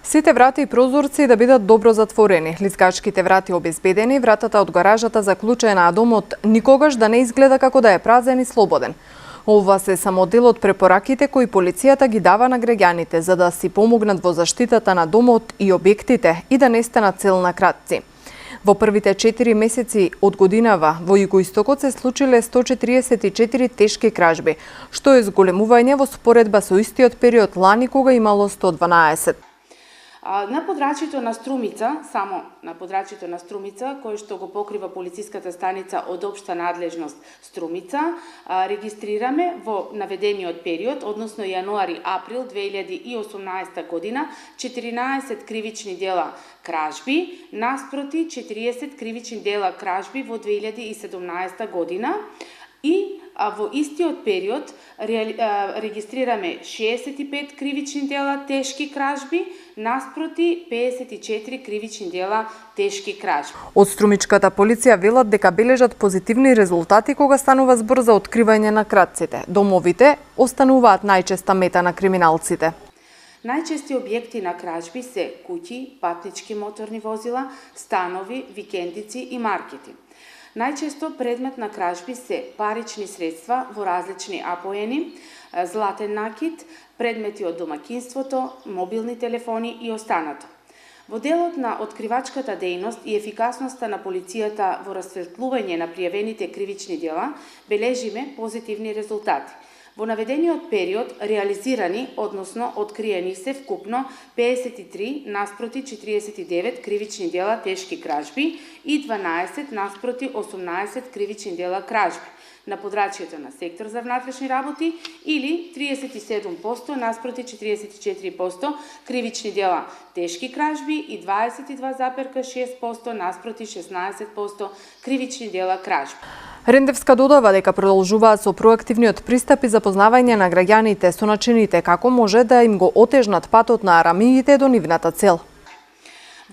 Сите врати и прозорци да бидат добро затворени, лискачките врати обезбедени, вратата од гаражата заклучена, а домот никогаш да не изгледа како да е празен и слободен. Ова се само дел од препораките кои полицијата ги дава на граѓаните за да си помогнат во заштитата на домот и објектите и да не станат цел на кратци. Во првите 4 месеци од годинава во Југоистокот се случиле 144 тешки кражби, што е зголемување во споредба со истиот период лани кога имало 112. На подрачјето на Струмица, само на подрачјето на Струмица, кој што го покрива полициската станица од општа надлежност Струмица, регистрираме во наведениот период, односно јануари-април 2018 година, 14 кривични дела кражби, наспроти 40 кривични дела кражби во 2017 година и во истиот период регистрираме 65 кривични дела тешки кражби, наспроти 54 кривични дела тешки кражби. Од струмичката полиција велат дека бележат позитивни резултати кога станува збор за откривање на кратците. Домовите остануваат најчеста мета на криминалците. Најчести објекти на кражби се куќи, патнички моторни возила, станови, викендици и маркети. Најчесто предмет на кражби се парични средства во различни апоени, златен накит, предмети од домаќинството, мобилни телефони и останато. Во делот на откривачката дејност и ефикасноста на полицијата во расветлување на пријавените кривични дела, бележиме позитивни резултати. Во наведениот период реализирани, односно откриени се вкупно 53 наспроти 49 кривични дела тешки кражби и 12 наспроти 18 кривични дела кражби на подрачјето на сектор за внатрешни работи или 37% наспроти 44% кривични дела тешки кражби и 22,6% наспроти 16% кривични дела кражби. Рендевска додава дека продолжуваат со проактивниот пристап и запознавање на граѓаните со начините како може да им го отежнат патот на арамиите до нивната цел.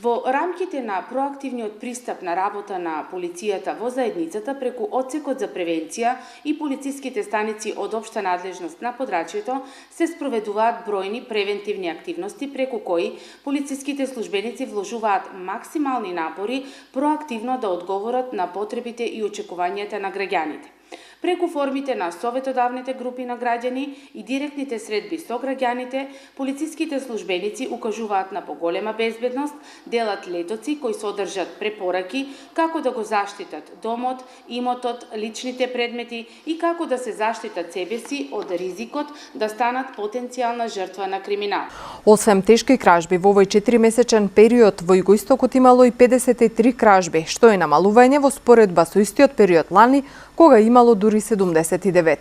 Во рамките на проактивниот пристап на работа на полицијата во заедницата преку одсекот за превенција и полициските станици од општа надлежност на подрачјето се спроведуваат бројни превентивни активности преку кои полициските службеници вложуваат максимални напори проактивно да одговорат на потребите и очекувањата на граѓаните. Преку формите на советодавните групи на граѓани и директните средби со граѓаните, полициските службеници укажуваат на поголема безбедност, делат летоци кои содржат препораки како да го заштитат домот, имотот, личните предмети и како да се заштитат себеси од ризикот да станат потенцијална жртва на криминал. Освен тешки кражби, во овој 4-месечен период во Југоистокот имало и 53 кражби, што е намалување во споредба со истиот период лани, кога имало дури 79.